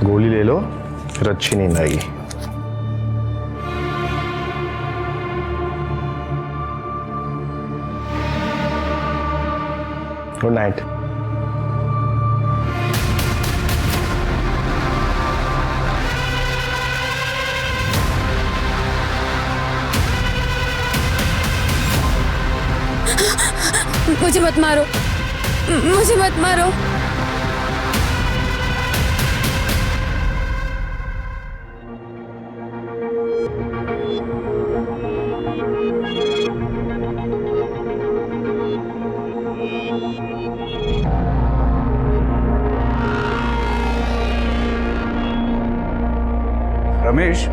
गोली ले लो, फिर अच्छी नींद आएगी। Good night. मुझे मत मारो, मुझे मत मारो। रमेश,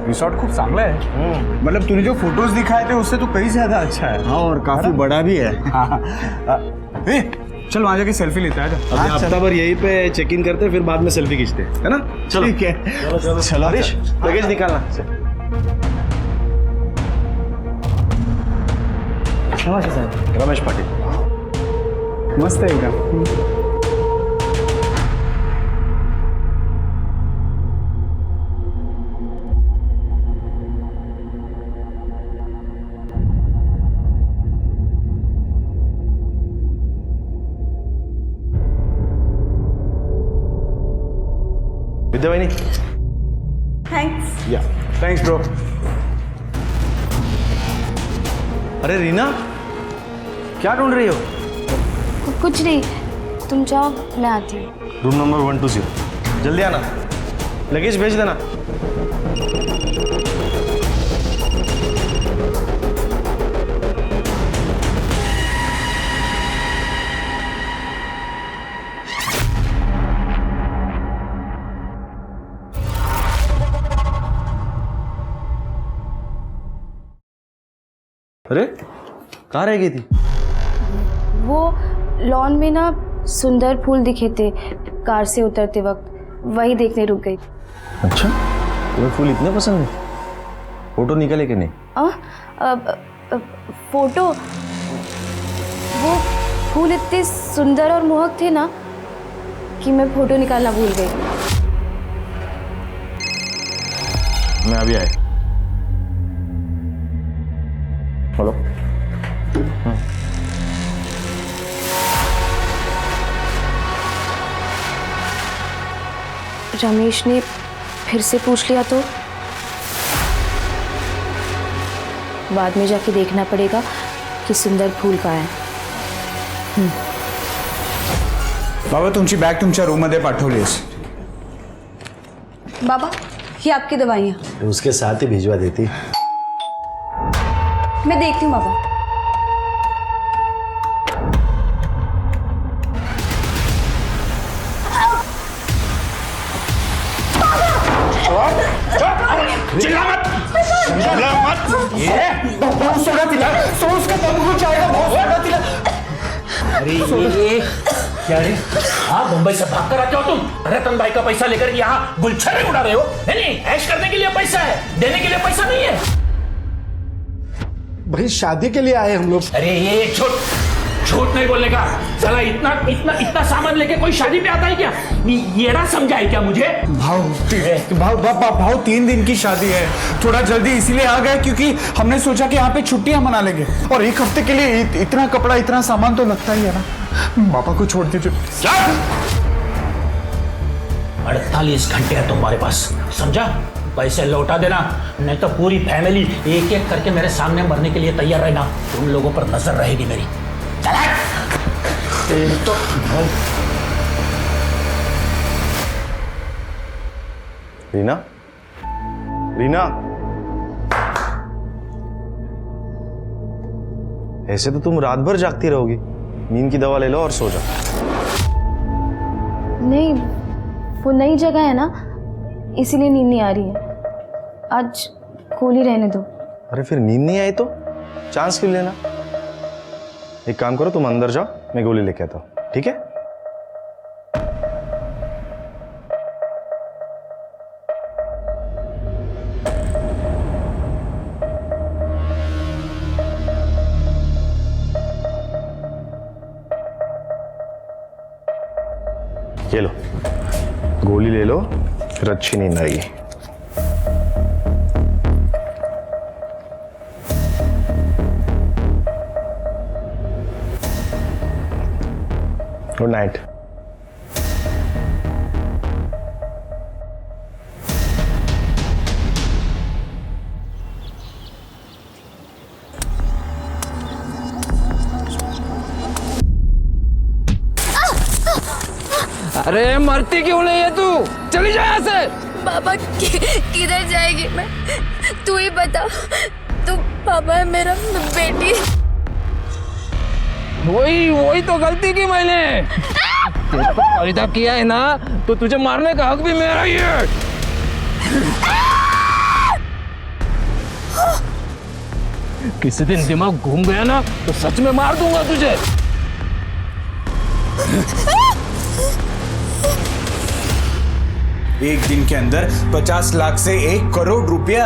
रिसॉर्ट खूब चांगला है। मतलब तूने जो फोटोज दिखाए थे उससे तो कहीं ज्यादा अच्छा है। हाँ, और काफी बड़ा भी है। ए, चल वहां जाके सेल्फी लेते हैं। अभी हफ्ता भर यहीं पे चेक इन करते, फिर बाद में सेल्फी खींचते, है ना? चलो ठीक है, चलो हरीश, लगेज निकालना। नमस्ते साहब। रमेश पाटिल। मस्त आहे एकदम। विद्यावाहिनी, थैंक्स। या थैंक्स ब्रो। अरे रीना, क्या ढूंढ रही हो? कुछ नहीं, तुम जाओ, मैं आती हूँ। रूम नंबर 120, जल्दी आना, लगेज भेज देना। अरे कहाँ रह गई थी? वो लॉन में ना सुंदर फूल दिखे थे कार से उतरते वक्त, वही देखने रुक गई। अच्छा, तुम्हें फूल इतने पसंद है? फोटो निकाले कि नहीं? फोटो, वो फूल इतने सुंदर और मोहक थे ना कि मैं फोटो निकालना भूल गई। मैं अभी आया। हेलो। रमेश ने फिर से पूछ लिया तो बाद में जाके देखना पड़ेगा कि सुंदर फूल कहाँ है। बाबा, तुमची बॅग तुमच्या रूम मध्ये पाठवलीस। बाबा, ये आपकी दवाइयाँ। उसके साथ ही भिजवा देती। मैं देखती हूँ बाबा। चिल्ला मत, चिल्ला मत। ये बहुत सोना तिला, सोच का दम घुट जाएगा। बहुत सोना तिला। अरे ये क्या रे? हाँ, मुंबई से भाग कर आते हो तुम? रतन भाई का पैसा लेकर यहाँ गुलछर्रे उड़ा रहे हो? नहीं, ऐश करने के लिए पैसा है, देने के लिए पैसा नहीं है। भाई शादी के लिए आए हम लोग। अरे ये झूठ नहीं बोलने का। साला इतना इतना इतना सामान लेके कोई शादी पे आता है क्या? ये ना समझा है क्या मुझे? भाव 3 दिन की शादी है, थोड़ा जल्दी इसलिए आ गए क्योंकि हमने सोचा कि यहाँ पे छुट्टियां मना लेंगे, और एक हफ्ते के लिए इतना कपड़ा इतना सामान तो लगता ही है ना। पापा को छोड़ दीजिए। 48 घंटे है तुम्हारे पास, समझा? पैसे लौटा देना, नहीं तो पूरी फैमिली एक एक करके मेरे सामने मरने के लिए तैयार रहना। तुम लोगों पर नजर रहेगी मेरी। चला तो रीना, रीना, ऐसे तो तुम रात भर जागती रहोगी। नींद की दवा ले लो और सो जाओ। नहीं, वो नई जगह है ना, इसीलिए नींद नहीं आ रही है। आज गोली रहने दो। अरे फिर नींद नहीं आई तो चांस क्यों लेना? एक काम करो, तुम अंदर जाओ, मैं गोली लेके आता हूं, ठीक है? ये लो, गोली ले लो, फिर अच्छी नींद आएगी। Good night. अरे मरती क्यों नहीं है तू? चली जा यहाँ से। पापा किधर जाएगी मैं? तू ही बता। तू पापा है मेरा बेटी। वही तो गलती की मैंने। तेरे को पैदा किया है ना, तो तुझे मारने का हक भी मेरा ही है। किसी दिन दिमाग घूम गया ना, तो सच में मार दूंगा तुझे। एक दिन के अंदर 50 लाख से 1 करोड़ रुपया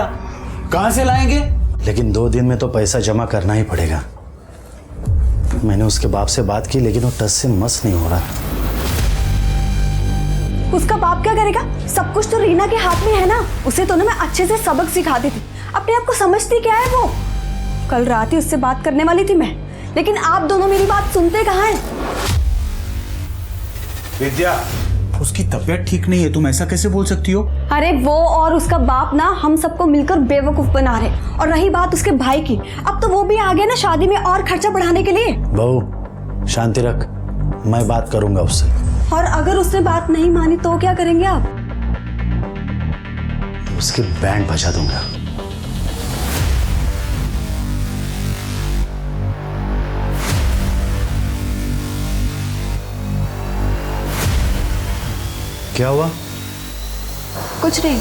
कहां से लाएंगे? लेकिन 2 दिन में तो पैसा जमा करना ही पड़ेगा। मैंने उसके बाप से बात की, लेकिन वो टस से मस नहीं हो रहा। उसका बाप क्या करेगा? सब कुछ तो रीना के हाथ में है ना। उसे तो ना मैं अच्छे से सबक सिखाती थी। अपने आप को समझती क्या है वो? कल रात ही उससे बात करने वाली थी मैं, लेकिन आप दोनों मेरी बात सुनते कहाँ हैं? विद्या, उसकी तबीयत ठीक नहीं है, तुम ऐसा कैसे बोल सकती हो? अरे वो और उसका बाप ना हम सबको मिलकर बेवकूफ बना रहे। और रही बात उसके भाई की, अब तो वो भी आ गया ना शादी में और खर्चा बढ़ाने के लिए। बहू शांति रख, मैं बात करूंगा उससे। और अगर उसने बात नहीं मानी तो क्या करेंगे आप? उसकी बैंड बजा दूंगा। क्या हुआ? कुछ नहीं।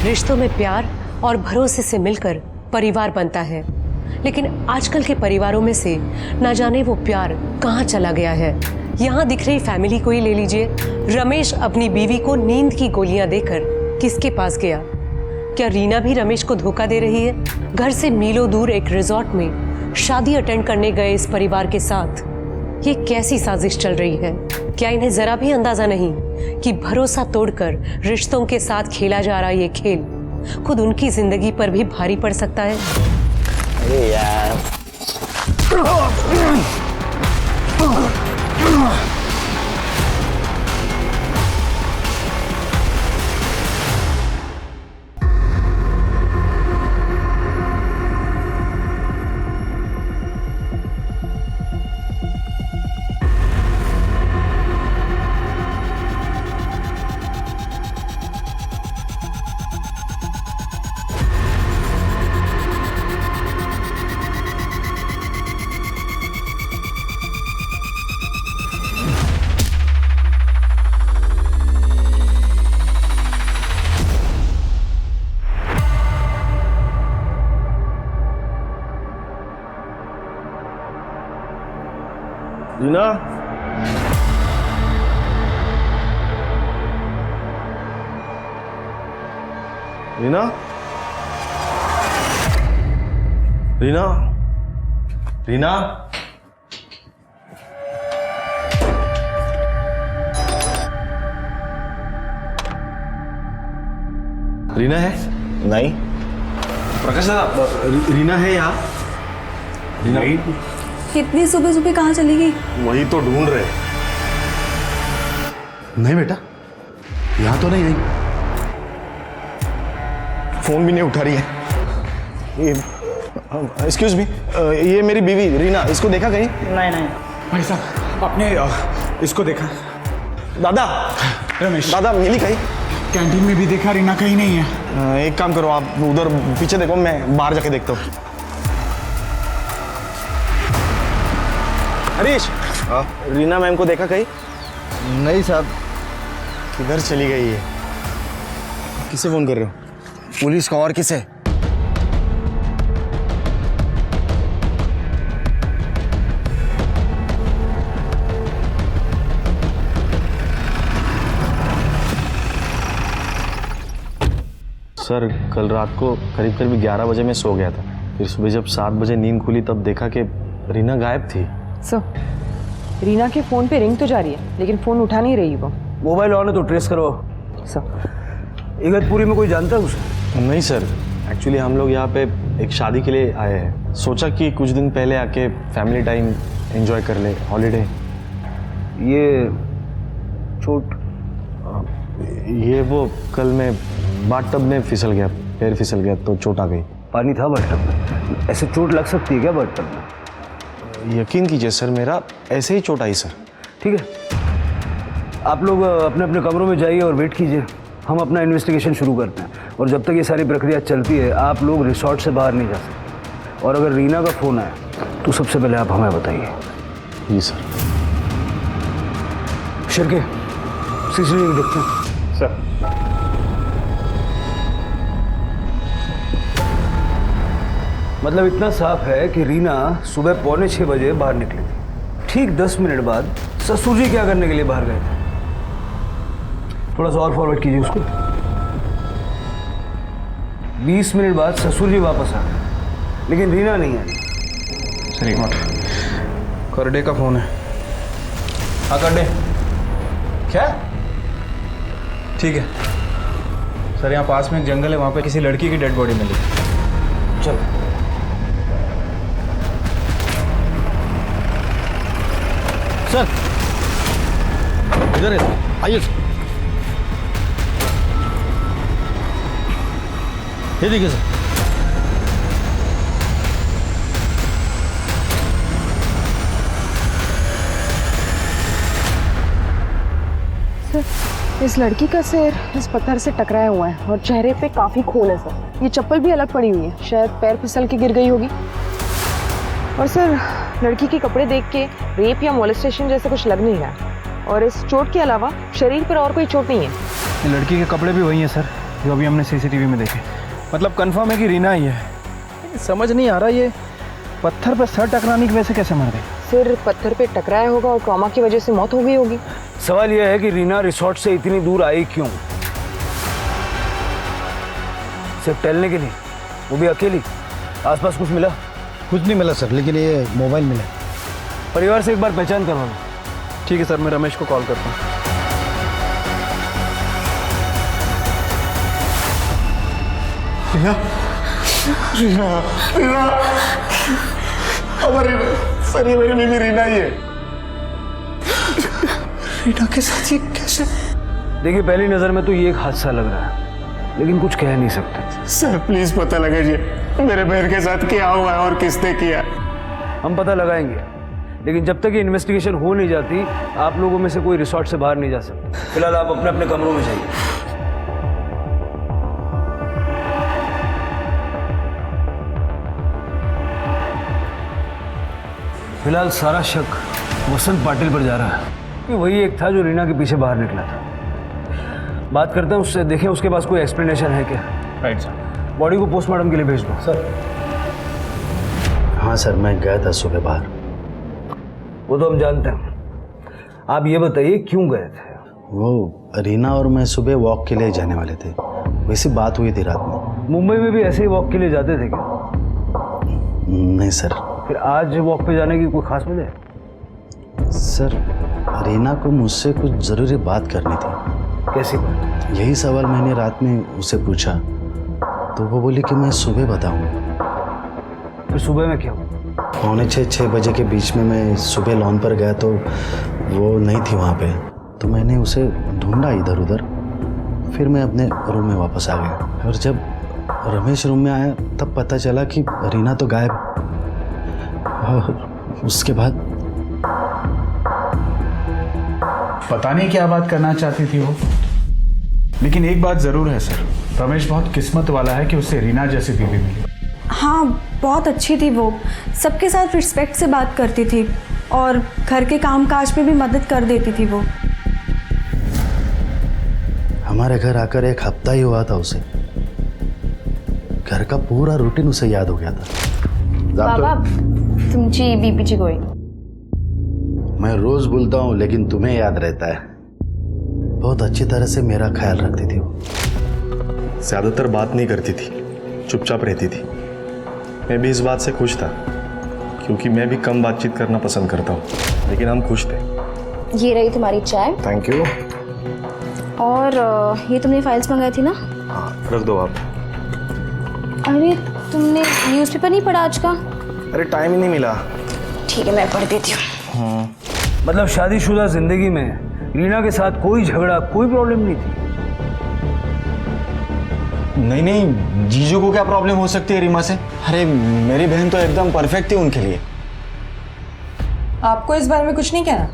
रिश्तों में प्यार और भरोसे से मिलकर परिवार बनता है, लेकिन आजकल के परिवारों में से ना जाने वो प्यार कहाँ चला गया है। यहाँ दिख रही फैमिली को ही ले लीजिए। रमेश अपनी बीवी को नींद की गोलियां देकर किसके पास गया? क्या रीना भी रमेश को धोखा दे रही है? घर से मीलों दूर एक रिजॉर्ट में शादी अटेंड करने गए इस परिवार के साथ ये कैसी साजिश चल रही है? क्या इन्हें जरा भी अंदाजा नहीं कि भरोसा तोड़कर रिश्तों के साथ खेला जा रहा ये खेल खुद उनकी जिंदगी पर भी भारी पड़ सकता है? अरे यार रीना, रीना, रीना, रीना, रीना है? नहीं। प्रकाश दादा, रीना है यहाँ? रीना इतनी सुबह सुबह कहाँ चली गई? वही तो ढूंढ रहे। नहीं बेटा, यहाँ तो नहीं आई। फोन भी नहीं उठा रही है। एक्सक्यूज मी, ये मेरी बीवी रीना, इसको देखा कहीं? भाई साहब आपने इसको देखा? दादा, रमेश, दादा मिली कहीं? कैंटीन में भी देखा, रीना कहीं नहीं है। एक काम करो, आप उधर पीछे देखो, मैं बाहर जाके देखता हूँ। हरीश, रीना मैम को देखा कहीं? नहीं साहब। किधर चली गई है? किसे फोन कर रहे हो? पुलिस का? और किसे? सर, कल रात को करीब करीब 11 बजे मैं सो गया था। फिर सुबह जब 7 बजे नींद खुली तब देखा कि रीना गायब थी। सर, रीना के फ़ोन पे रिंग तो जा रही है लेकिन फ़ोन उठा नहीं रही वो। मोबाइल ऑन है तो ट्रेस करो। सर, इगतपुरी में कोई जानता है उसे? नहीं सर, एक्चुअली हम लोग यहाँ पे एक शादी के लिए आए हैं। सोचा कि कुछ दिन पहले आके फैमिली टाइम एंजॉय कर ले, हॉलीडे। ये चोट? ये वो कल मैं बाथटब में फिसल गया, पैर फिसल गया तो चोट आ गई। पानी था बाथटब में? ऐसे चोट लग सकती है क्या बाथटब में? यकीन कीजिए सर, मेरा ऐसे ही चोट आई सर। ठीक है, आप लोग अपने अपने कमरों में जाइए और वेट कीजिए। हम अपना इन्वेस्टिगेशन शुरू करते हैं और जब तक ये सारी प्रक्रिया चलती है आप लोग रिसोर्ट से बाहर नहीं जा सकते। और अगर रीना का फ़ोन आए तो सबसे पहले आप हमें बताइए। जी सर। शिरके, सीसीटीवी देखते हैं। सर, मतलब इतना साफ है कि रीना सुबह 5:45 बजे बाहर निकली थी। ठीक 10 मिनट बाद ससुर जी क्या करने के लिए बाहर गए थे? थोड़ा सा और फॉरवर्ड कीजिए उसको। 20 मिनट बाद ससुर जी वापस आ गए लेकिन रीना नहीं आई। सर एक मिनट, करडे का फोन है। हाँ करडे, क्या? ठीक है सर, यहाँ पास में एक जंगल है, वहाँ पे किसी लड़की की डेड बॉडी मिली। चलो सर, इधर है, आइए सर। ये देखिए सर। इस लड़की का सिर इस पत्थर से टकराया हुआ है और चेहरे पे काफ़ी खून है सर। ये चप्पल भी अलग पड़ी हुई है, शायद पैर फिसल के गिर गई होगी। और सर, लड़की के कपड़े देख के रेप या मोलेस्टेशन जैसे कुछ लग नहीं रहा। और इस चोट के अलावा शरीर पर और कोई चोट नहीं है। ये लड़की के कपड़े भी वही हैं सर जो अभी हमने सीसीटीवी में देखे। मतलब कंफर्म है कि रीना ही है। समझ नहीं आ रहा ये पत्थर पर सर टकराने की वजह से कैसे मर गई। सिर पत्थर पे टकराया होगा और ट्रॉमा की वजह से मौत हो गई होगी। सवाल यह है कि रीना रिसोर्ट से इतनी दूर आई क्यों? सिर्फ टहलने के लिए, वो भी अकेली? आसपास कुछ मिला? कुछ नहीं मिला सर, लेकिन ये मोबाइल मिला। परिवार से एक बार पहचान करवा लो। ठीक है सर, मैं रमेश को कॉल करता हूँ। सर, ये मेरी बीवी रीना ही है। रीना के साथ ये कैसे? देखिए, पहली नजर में तो ये एक हादसा लग रहा है लेकिन कुछ कह नहीं सकते। सर प्लीज पता लगाइए मेरे बहन के साथ क्या हुआ है और किसने किया। हम पता लगाएंगे लेकिन जब तक ये इन्वेस्टिगेशन हो नहीं जाती आप लोगों में से कोई रिसोर्ट से बाहर नहीं जा सकता। फिलहाल आप अपने अपने कमरों में जाइए। फिलहाल सारा शक वसंत पाटिल पर जा रहा है कि वही एक था जो रीना के पीछे बाहर निकला था। बात करते हैं उससे, देखें उसके पास कोई एक्सप्लेनेशन है क्या। Right sir. बॉडी को पोस्टमार्टम के लिए भेज दो। सर। हाँ सर, मैं गया था सुबह बाहर। वो तो हम जानते हैं, आप ये बताइए क्यों गए थे? वो रीना और मैं सुबह वॉक के लिए जाने वाले थे। वैसी बात हुई थी रात में। मुंबई में भी ऐसे ही वॉक के लिए जाते थे क्या? नहीं सर। फिर आज वॉक पे जाने की कोई खास वजह है? सर रीना को मुझसे कुछ ज़रूरी बात करनी थी। कैसी बात? यही सवाल मैंने रात में उसे पूछा तो वो बोली कि मैं सुबह बताऊंगा। फिर सुबह में क्या हुआ? 5:45-6 बजे के बीच में मैं सुबह लॉन पर गया तो वो नहीं थी वहाँ पे, तो मैंने उसे ढूंढा इधर उधर। फिर मैं अपने रूम में वापस आ गया और जब रमेश रूम में आया तब पता चला कि रीना तो गायब। और उसके बाद पता नहीं क्या बात करना चाहती थी वो, लेकिन एक बात ज़रूर है सर, रमेश बहुत किस्मत वाला है कि उससे रीना जैसी बीवी मिली। हाँ, बहुत अच्छी थी वो, सबके साथ रिस्पेक्ट से बात करती थी और घर के काम काज में भी मदद कर देती थी वो। हमारे घर आकर 1 हफ्ता ही हुआ था उसे, घर का पूरा रूटीन उसे याद हो गया था। बाबा तुमची बीपीची गोळी। मैं रोज बोलता हूँ लेकिन तुम्हें याद रहता है। बहुत अच्छी तरह से मेरा ख्याल रखती थी वो। ज़्यादातर बात नहीं करती थी, चुपचाप रहती थी। मैं भी इस बात से खुश था क्योंकि मैं भी कम बातचीत करना पसंद करता हूँ, लेकिन हम खुश थे। ये रही तुम्हारी चाय। Thank you. और ये तुमने फाइल्स मंगाई थी ना? हाँ रख दो आप। अरे तुमने न्यूज़पेपर नहीं पढ़ा आज का? अरे टाइम ही नहीं मिला। ठीक है मैं पढ़ देती हूँ। मतलब शादीशुदा जिंदगी में रीना के साथ कोई झगड़ा, कोई प्रॉब्लम नहीं थी? नहीं, जीजू को क्या प्रॉब्लम हो सकती है रीमा से? अरे मेरी बहन तो एकदम परफेक्ट थी उनके लिए। आपको इस बारे में कुछ नहीं कहना?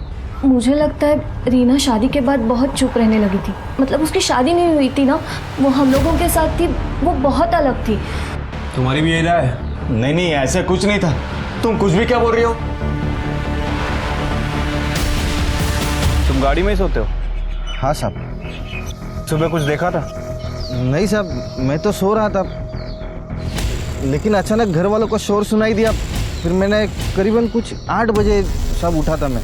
मुझे लगता है रीना शादी के बाद बहुत चुप रहने लगी थी। मतलब उसकी शादी नहीं हुई थी ना, वो हम लोगों के साथ थी, वो बहुत अलग थी। तुम्हारी भी यही राय है? नहीं ऐसा कुछ नहीं था। तुम कुछ भी क्या बोल रही हो? तुम गाड़ी में ही सोते हो? हाँ साहब। सुबह कुछ देखा था? नहीं साहब, मैं तो सो रहा था, लेकिन अचानक घर वालों को शोर सुनाई दिया। फिर मैंने करीबन कुछ 8 बजे सब उठा था मैं,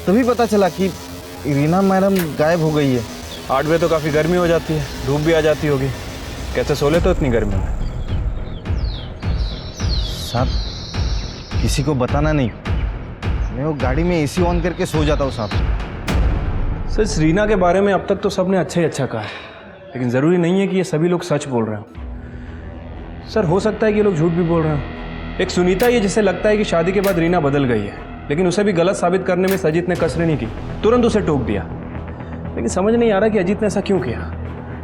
तभी पता चला कि रीना मैडम गायब हो गई है। 8 बजे तो काफ़ी गर्मी हो जाती है, धूप भी आ जाती होगी। कैसे सो लेते हो इतनी गर्मी में? साहब किसी को बताना नहीं, मैं वो गाड़ी में एसी ऑन करके सो जाता हूँ साहब। सर रीना के बारे में अब तक तो सबने अच्छा ही अच्छा कहा है, लेकिन ज़रूरी नहीं है कि ये सभी लोग सच बोल रहे हो। सर हो सकता है कि ये लोग झूठ भी बोल रहे हो। एक सुनीता ये जिसे लगता है कि शादी के बाद रीना बदल गई है, लेकिन उसे भी गलत साबित करने में अजीत ने कसर नहीं की, तुरंत उसे टोक दिया। लेकिन समझ नहीं आ रहा कि अजीत ने ऐसा क्यों किया।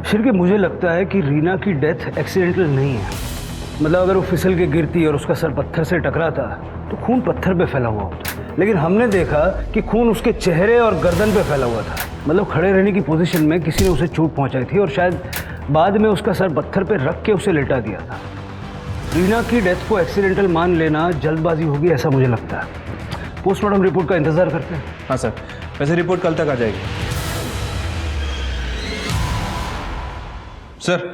फिर के मुझे लगता है कि रीना की डेथ एक्सीडेंटल नहीं है। मतलब अगर वो फिसल के गिरती और उसका सर पत्थर से टकराता तो खून पत्थर पे फैला हुआ होता, लेकिन हमने देखा कि खून उसके चेहरे और गर्दन पे फैला हुआ था। मतलब खड़े रहने की पोजीशन में किसी ने उसे चोट पहुंचाई थी और शायद बाद में उसका सर पत्थर पे रख के उसे लेटा दिया था। रीना की डेथ को एक्सीडेंटल मान लेना जल्दबाजी होगी ऐसा मुझे लगता है। पोस्टमार्टम रिपोर्ट का इंतजार करते हैं। हाँ सर, वैसे रिपोर्ट कल तक आ जाएगी। सर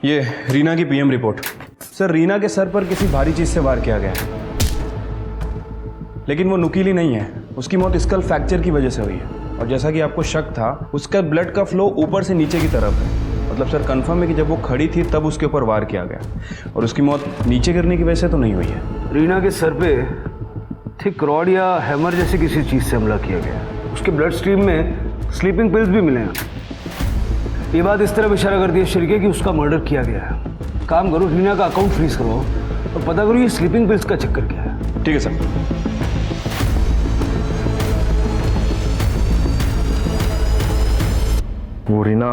ये रीना की पीएम रिपोर्ट। सर रीना के सर पर किसी भारी चीज से वार किया गया है, लेकिन वो नुकीली नहीं है। उसकी मौत स्कल फ्रैक्चर की वजह से हुई है, और जैसा कि आपको शक था, उसका ब्लड का फ्लो ऊपर से नीचे की तरफ है। मतलब सर कंफर्म है कि जब वो खड़ी थी तब उसके ऊपर वार किया गया, और उसकी मौत नीचे गिरने की वजह से तो नहीं हुई है। रीना के सर पे थिक रॉड या हैमर जैसी किसी चीज़ से हमला किया गया। उसके ब्लड स्ट्रीम में स्लीपिंग पिल्स भी मिले हैं। ये बात इस तरह इशारा करती है शरीके कि उसका मर्डर किया गया है। काम करो, रीना का अकाउंट फ्रीज करो और पता करो ये स्लीपिंग पिल्स का चक्कर क्या है। ठीक है सर। वो रीना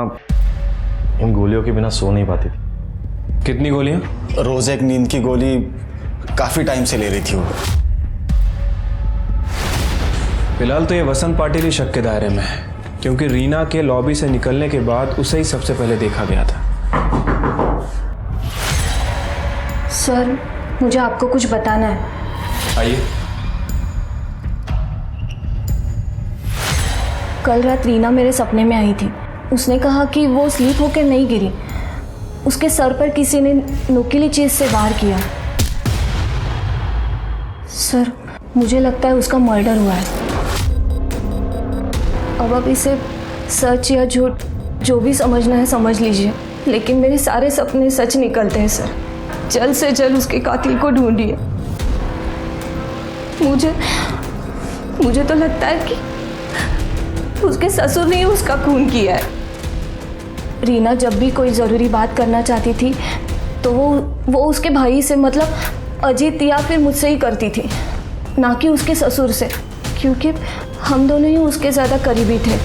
इन गोलियों के बिना सो नहीं पाती थी। कितनी गोलियां? रोज एक नींद की गोली काफी टाइम से ले रही थी वो। फिलहाल तो ये वसंत पाटिल ही शक के दायरे में है, क्योंकि रीना के लॉबी से निकलने के बाद उसे ही सबसे पहले देखा गया था। सर मुझे आपको कुछ बताना है। आइए। कल रात रीना मेरे सपने में आई थी। उसने कहा कि वो स्लीप होकर नहीं गिरी, उसके सर पर किसी ने नुकीली चीज से वार किया। सर मुझे लगता है उसका मर्डर हुआ है। अब इसे सच या झूठ जो भी समझना है समझ लीजिए। लेकिन मेरे सारे सपने सच निकलते हैं सर। जल्द से जल्द उसके कातिल को ढूंढिए। मुझे तो लगता है कि उसके ससुर ने ही उसका खून किया है। रीना जब भी कोई ज़रूरी बात करना चाहती थी तो वो उसके भाई से, मतलब अजीत या फिर मुझसे ही करती थी, ना कि उसके ससुर से, क्योंकि हम दोनों ही उसके ज़्यादा करीबी थे।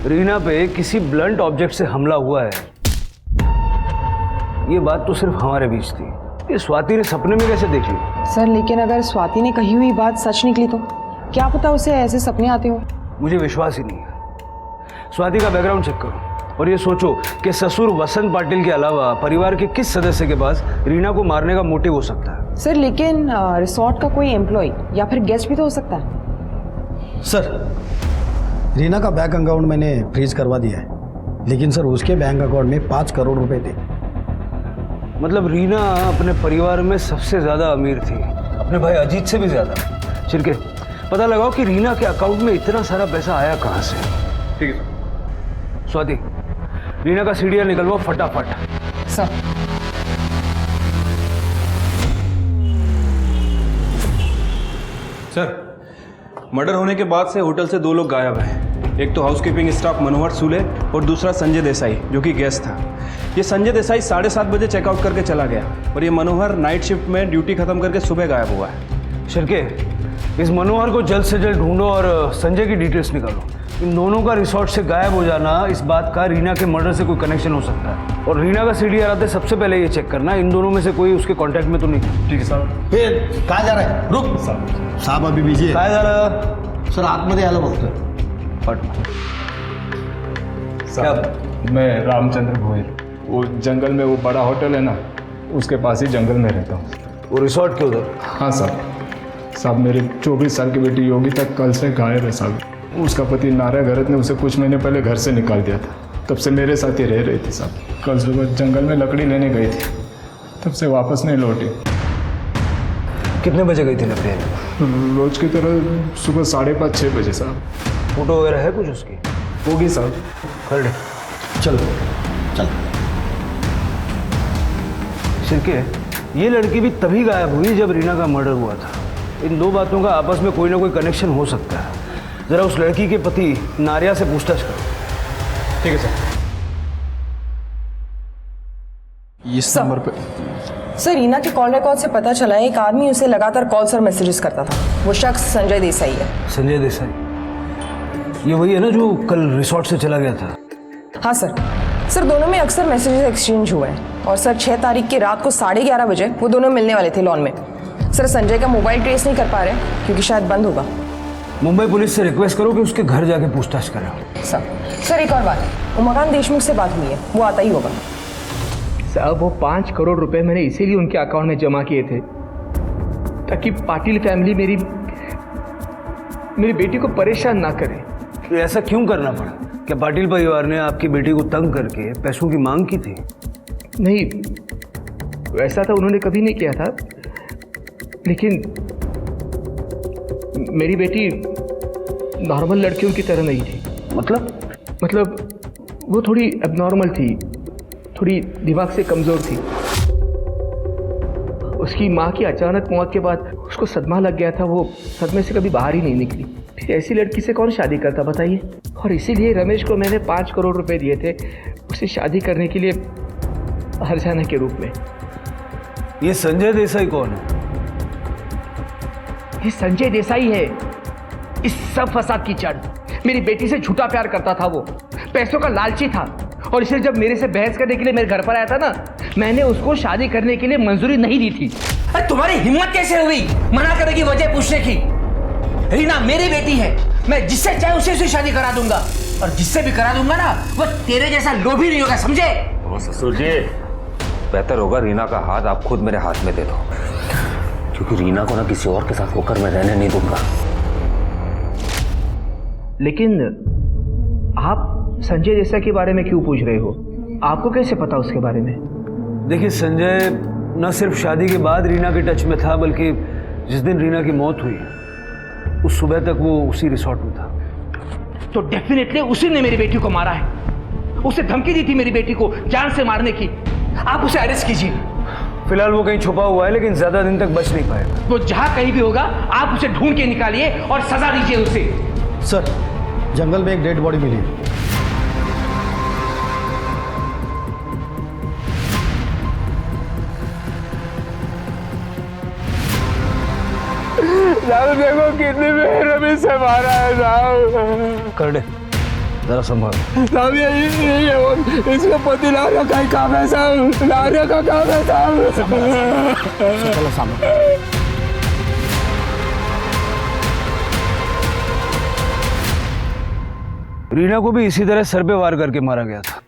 रीना पे किसी ब्लंट ऑब्जेक्ट से हमला हुआ है, ये बात तो सिर्फ हमारे बीच थी। ये स्वाति ने सपने में कैसे देख ली? सर लेकिन अगर स्वाति ने कही हुई बात सच निकली तो क्या पता उसे ऐसे सपने आते हो। मुझे विश्वास ही नहीं है। स्वाति का बैकग्राउंड चेक करो और ये सोचो कि ससुर वसंत पाटिल के अलावा परिवार के किस सदस्य के पास रीना को मारने का मोटिव हो सकता है। सर लेकिन रिसोर्ट का कोई एम्प्लॉय या फिर गेस्ट भी तो हो सकता है। सर रीना का बैंक अकाउंट मैंने फ्रीज करवा दिया है, लेकिन सर उसके बैंक अकाउंट में 5 करोड़ रुपए थे। मतलब रीना अपने परिवार में सबसे ज़्यादा अमीर थी, अपने भाई अजीत से भी ज़्यादा। छिरके पता लगाओ कि रीना के अकाउंट में इतना सारा पैसा आया कहाँ से। ठीक है स्वाति, रीना का सीडीआर निकलवाओ फटाफट। सर सर, मर्डर होने के बाद से होटल से 2 लोग गायब हैं। एक तो हाउसकीपिंग स्टाफ मनोहर सूले और दूसरा संजय देसाई जो कि गेस्ट था। ये संजय देसाई 7:30 बजे चेकआउट करके चला गया और ये मनोहर नाइट शिफ्ट में ड्यूटी खत्म करके सुबह गायब हुआ है। शिरके इस मनोहर को जल्द से जल्द ढूंढो और संजय की डिटेल्स निकालो। इन दोनों का रिसोर्ट से गायब हो जाना इस बात का रीना के मर्डर से कोई कनेक्शन हो सकता है। और रीना का सीडीआर आते सबसे पहले ये चेक करना इन दोनों में से कोई उसके कांटेक्ट में तो नहीं। ठीक है साहब। फिर कहाँ जा रहा है? रुक साहब अभी बिजी है। काय झालं? सर आतमध्ये आलं बघतोय। साहब मैं रामचंद्र गोयल, वो जंगल में वो बड़ा होटल है ना, उसके पास ही जंगल में रहता हूँ। वो रिसोर्ट के उधर? हाँ साहब मेरी 24 साल की बेटी योगी तक कल से गायब है साहब। उसका पति नारायण गरत ने उसे कुछ महीने पहले घर से निकाल दिया था, तब से मेरे साथ ही रह रही थी साहब। कल सुबह जंगल में लकड़ी लेने गई थी, तब से वापस नहीं लौटी। कितने बजे गई थी लकड़ी? रोज की तरह सुबह 5:30-6 बजे साहब। फोटो वगैरह है कुछ उसकी? होगी साहब। खड़े चल चल। शिरके ये लड़की भी तभी गायब हुई जब रीना का मर्डर हुआ था। इन दो बातों का आपस में कोई ना कोई कनेक्शन हो सकता है। जरा उस लड़की के पति नारिया से पूछताछ करो। ठीक है सर। इस नंबर पे सर रीना के कॉल रिकॉर्ड से पता चला है एक आदमी उसे लगातार कॉल्स और मैसेजेस करता था। वो शख्स संजय देसाई है। संजय देसाई ये वही है ना जो कल रिसोर्ट से चला गया था? हाँ सर दोनों में अक्सर मैसेजेस एक्सचेंज हुए हैं और सर 6 तारीख की रात को 11:30 बजे वो दोनों मिलने वाले थे लॉन में। सर संजय का मोबाइल ट्रेस नहीं कर पा रहे क्योंकि शायद बंद होगा। मुंबई पुलिस से रिक्वेस्ट करो कि उसके घर जाके पूछताछ करें। सर एक और बात, उमाकांत देशमुख से बात हुई है, वो आता ही होगा। साहब वो 5 करोड़ रुपए मैंने इसीलिए उनके अकाउंट में जमा किए थे ताकि पाटिल फैमिली मेरी बेटी को परेशान ना करे। ये ऐसा क्यों करना पड़ा? क्या पाटिल परिवार ने आपकी बेटी को तंग करके पैसों की मांग की थी? नहीं, वैसा तो उन्होंने कभी नहीं किया था, लेकिन मेरी बेटी नॉर्मल लड़कियों की तरह नहीं थी। मतलब वो थोड़ी एबनॉर्मल थी, थोड़ी दिमाग से कमज़ोर थी। उसकी माँ की अचानक मौत के बाद उसको सदमा लग गया था। वो सदमे से कभी बाहर ही नहीं निकली। फिर ऐसी लड़की से कौन शादी करता बताइए? और इसीलिए रमेश को मैंने 5 करोड़ रुपए दिए थे उसे शादी करने के लिए हरजाना के रूप में। ये संजय देसाई कौन है? ये संजय देसाई है इस सब फसाद की जड़। मेरी बेटी से झूठा प्यार करता था, वो पैसों का लालची था और इसलिए जब मेरे से बहस करने के लिए मेरे घर पर आया था ना, मैंने उसको शादी करने के लिए मंजूरी नहीं दी थी। अरे तुम्हारी हिम्मत कैसे हुई मना करने की वजह पूछने की? रीना मेरी बेटी है, मैं जिससे चाहे उसे से शादी करा दूंगा और जिससे भी करा दूंगा ना वो तेरे जैसा लोभी नहीं होगा, समझे? ओ ससुर जी, बेहतर होगा रीना का हाथ आप खुद मेरे हाथ में दे दो, क्योंकि रीना को ना किसी और के साथ होकर मैं रहने नहीं दूंगा। लेकिन आप संजय देसाई के बारे में क्यों पूछ रहे हो? आपको कैसे पता उसके बारे में? देखिए संजय न सिर्फ शादी के बाद रीना के टच में था, बल्कि जिस दिन रीना की मौत हुई उस सुबह तक वो उसी रिसोर्ट में था। तो डेफिनेटली उसी ने मेरी बेटी को मारा है। उसे धमकी दी थी मेरी बेटी को जान से मारने की। आप उसे अरेस्ट कीजिए। फिलहाल वो कहीं छुपा हुआ है, लेकिन ज्यादा दिन तक बच नहीं पाएगा। वो जहां कहीं भी होगा आप उसे ढूंढ के निकालिए और सजा दीजिए उसे। सर, जंगल में एक डेड बॉडी मिली है। साहब देखो कितने में रमेश से मारा है साहब। कर दे, जरा संभाल। साहब ये इसका पति लारिया का ही काम है साहब, लारिया का काम है साहब। चलो सामने। रीना को भी इसी तरह सर पे वार करके मारा गया था।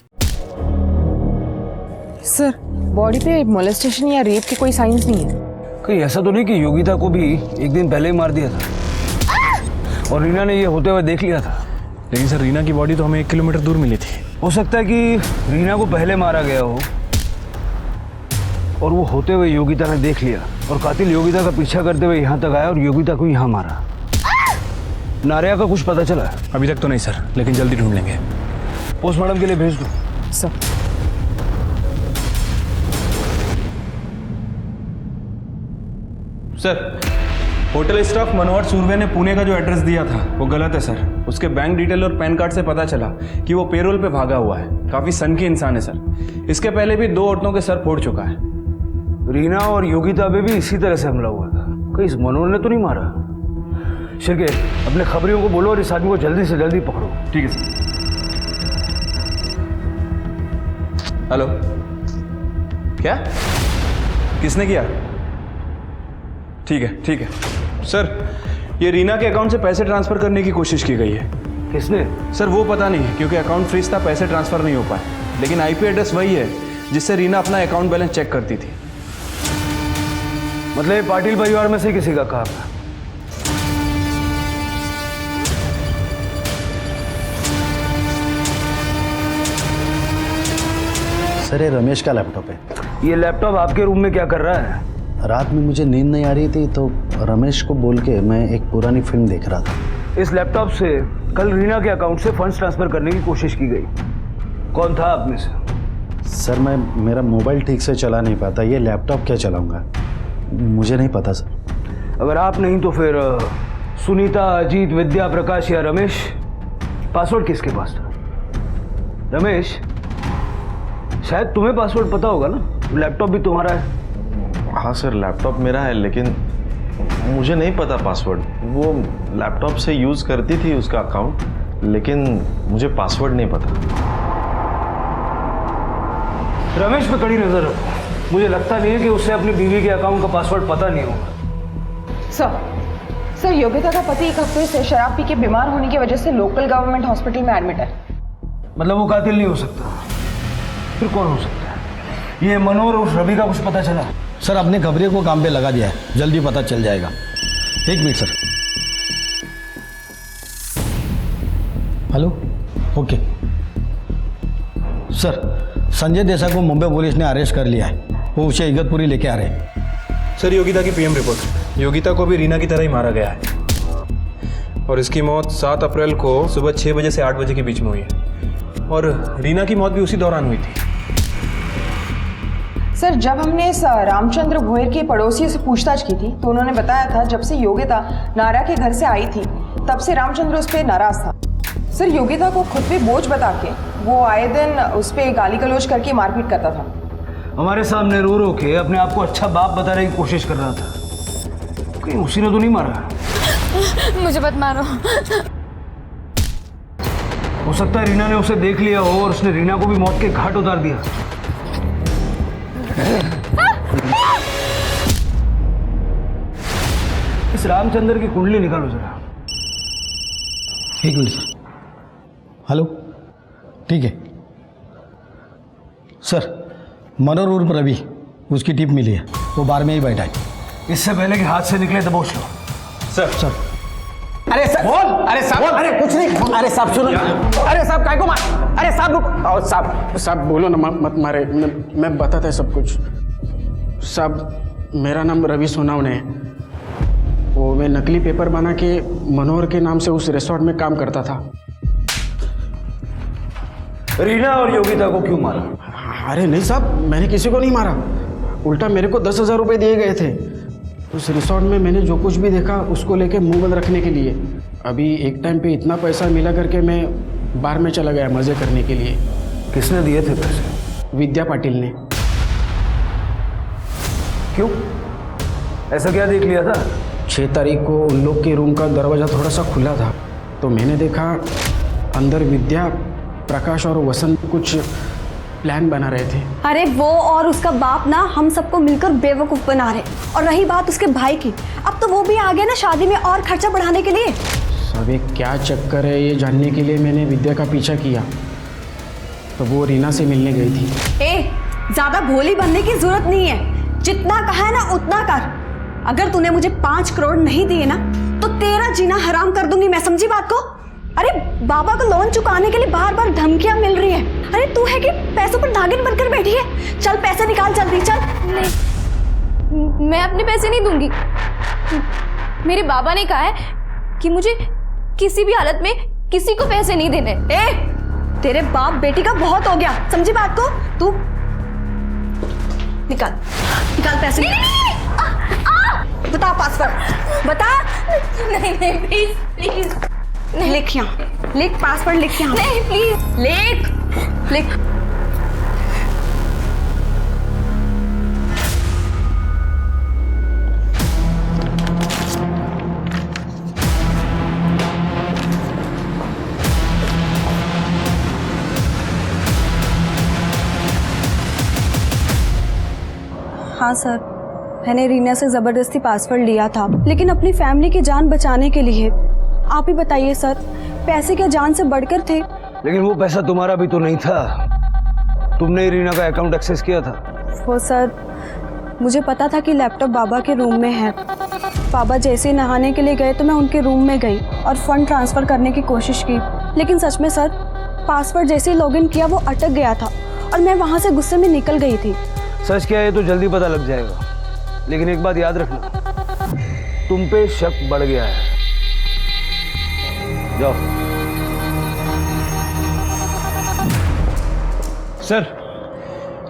सर, बॉडी पे मोलेस्टेशन या रेप के कोई साइंस नहीं है। कहीं ऐसा तो नहीं कि योगिता को भी एक दिन पहले ही मार दिया था और रीना ने ये होते हुए देख लिया था? लेकिन सर रीना की बॉडी तो हमें 1 किलोमीटर दूर मिली थी। हो सकता है कि रीना को पहले मारा गया हो और वो होते हुए योगिता ने देख लिया और कातिल योगिता का पीछा करते हुए यहाँ तक आया और योगिता को यहाँ मारा। नारिया का कुछ पता चला? अभी तक तो नहीं सर, लेकिन जल्दी ढूंढ लेंगे। पोस्टमार्टम के लिए भेज दो। सर, सर, होटल स्टाफ मनोहर सुरवे ने पुणे का जो एड्रेस दिया था वो गलत है सर। उसके बैंक डिटेल और पैन कार्ड से पता चला कि वो पेरोल पे भागा हुआ है। काफी सनकी इंसान है सर। इसके पहले भी 2 औरतों के सर फोड़ चुका है। रीना और योगिता पे भी इसी तरह से हमला हुआ था। कहीं इस मनोहर ने तो नहीं मारा? शिरके, अपने खबरियों को बोलो और इस आदमी को जल्दी से जल्दी पकड़ो। ठीक है सर। हेलो, क्या? किसने किया? ठीक है सर। ये रीना के अकाउंट से पैसे ट्रांसफर करने की कोशिश की गई है। किसने? सर वो पता नहीं, क्योंकि अकाउंट फ्रीज था, पैसे ट्रांसफर नहीं हो पाए। लेकिन आईपी एड्रेस वही है जिससे रीना अपना अकाउंट बैलेंस चेक करती थी। मतलब ये पाटिल परिवार में से किसी का काम है? सर, ये रमेश का लैपटॉप है। ये लैपटॉप आपके रूम में क्या कर रहा है? रात में मुझे नींद नहीं आ रही थी तो रमेश को बोल के मैं एक पुरानी फिल्म देख रहा था। इस लैपटॉप से कल रीना के अकाउंट से फंड्स ट्रांसफर करने की कोशिश की गई। कौन था आप में से? सर, मेरा मोबाइल ठीक से चला नहीं पाता, ये लैपटॉप क्या चलाऊंगा, मुझे नहीं पता सर। अगर आप नहीं तो फिर सुनीता, अजीत, विद्या, प्रकाश या रमेश? पासवर्ड किसके पास था? रमेश, शायद तुम्हें पासवर्ड पता होगा ना, लैपटॉप भी तुम्हारा है। हाँ सर, लैपटॉप मेरा है, लेकिन मुझे नहीं पता पासवर्ड। वो लैपटॉप से यूज़ करती थी उसका अकाउंट, लेकिन मुझे पासवर्ड नहीं पता। रमेश पे कड़ी नजर रखो। मुझे लगता नहीं है कि उसे अपनी बीवी के अकाउंट का पासवर्ड पता नहीं होगा। सर, योगिता का पति 1 हफ्ते से शराब पी के बीमार होने की वजह से लोकल गवर्नमेंट हॉस्पिटल में एडमिट है। मतलब वो कातिल नहीं हो सकता, फिर कौन हो सकता है? ये मनोहर और रवि का कुछ पता चला? सर, अपने खबरियों को काम पे लगा दिया है, जल्दी पता चल जाएगा। 1 minute sir. Hello, okay sir. Sanjay Desai को मुंबई पुलिस ने अरेस्ट कर लिया है, वो उसे इगतपुरी लेके आ रहे हैं। सर, योगिता की पीएम रिपोर्ट। योगिता को भी रीना की तरह ही मारा गया है और इसकी मौत 7 अप्रैल को सुबह 6 बजे से 8 बजे के बीच में हुई है और रीना की मौत भी उसी दौरान हुई थी। सर, जब हमने इस रामचंद्र भोयर के पड़ोसी से पूछताछ की थी तो उन्होंने बताया था जब से योगिता नारा के घर से आई थी तब से रामचंद्र उस पर नाराज था। सर, योगिता को खुद पे बोझ बता के वो आए दिन उस पर गाली गलौज करके मारपीट करता था। हमारे सामने रो रो के अपने आप को अच्छा बाप बताने की कोशिश कर रहा था। कहीं उसी ने तो नहीं मारा? मुझे मत मारो। हो सकता है रीना ने उसे देख लिया हो और उसने रीना को भी मौत के घाट उतार दिया। इस रामचंद्र की कुंडली निकालो जरा। 1 मिनट सर। हेलो, ठीक है सर। मनोहर उर्फ रवि, उसकी टिप मिली है, वो बार में ही बैठा है। इससे पहले कि हाथ से निकले दबोच लो। सर। अरे सर, बोल। अरे साहब, अरे कुछ नहीं। अरे साहब सुनो। अरे साहब काय को मार? अरे साहब रुको। साहब बोलो ना, मत मारे। मैं बताता है सब कुछ। साहब, मेरा नाम रवि सोनावने है। वो मैं नकली पेपर बना के मनोहर के नाम से उस रिसोर्ट में काम करता था। रीना और योगिता को क्यों मारा? अरे नहीं साहब, मैंने किसी को नहीं मारा। उल्टा मेरे को 10,000 रुपये दिए गए थे उस रिसोर्ट में। मैंने जो कुछ भी देखा उसको लेके मुंह बंद रखने के लिए। अभी एक टाइम पे इतना पैसा मिला करके मैं बार में चला गया मज़े करने के लिए। किसने दिए थे पैसे? विद्या पाटिल ने। क्यों? ऐसा क्या देख लिया था? 6 तारीख को उन लोग के रूम का दरवाज़ा थोड़ा सा खुला था, तो मैंने देखा अंदर विद्या, प्रकाश और वसंत कुछ प्लान बना रहे थे। अरे वो और उसका बाप ना हम सबको मिलकर बेवकूफ़ बना रहे। और रही बात उसके भाई की, अब तो वो भी आ गया ना शादी में और खर्चा बढ़ाने के लिए। सब एक क्या चक्कर है ये जानने के लिए मैंने विद्या का पीछा किया, तो वो रीना से मिलने गई थी। ज़्यादा भोली बनने की जरूरत नहीं है, जितना कहा है ना उतना कर। अगर तूने मुझे 5 करोड़ नहीं दिए ना तो तेरा जीना हराम कर दूंगी मैं, समझी बात को? अरे बाबा को लोन चुकाने के लिए बार बार धमकियां मिल रही है। अरे तू है कि पैसों पर नागिन बनकर बैठी है? चल पैसे निकाल जल्दी, चल। नहीं, मैं अपने पैसे नहीं दूंगी। मेरे बाबा ने कहा है कि मुझे किसी भी हालत में किसी को पैसे नहीं देने। तेरे बाप बेटी का बहुत हो गया, समझी बात को? तू निकाल पैसे। बता पासवर्ड, बता। नहीं प्लीज प्लीज। लिख यहाँ, लिख पासवर्ड, लिख यहाँ। नहीं प्लीज, लिख। हाँ सर, मैंने रीना से ज़बरदस्ती पासवर्ड लिया था, लेकिन अपनी फैमिली की जान बचाने के लिए। आप ही बताइए सर, पैसे क्या जान से बढ़कर थे? लेकिन वो पैसा तुम्हारा भी तो नहीं था, तुमने रीना का अकाउंट एक्सेस किया था। वो सर, मुझे पता था कि लैपटॉप बाबा के रूम में है। बाबा जैसे ही नहाने के लिए गए तो मैं उनके रूम में गई और फंड ट्रांसफ़र करने की कोशिश की, लेकिन सच में सर, पासवर्ड जैसे ही लॉगिन किया वो अटक गया था और मैं वहाँ से गुस्से में निकल गई थी। सच क्या है तो जल्दी पता लग जाएगा, लेकिन एक बात याद रखना, तुम पे शक बढ़ गया है। जाओ। सर,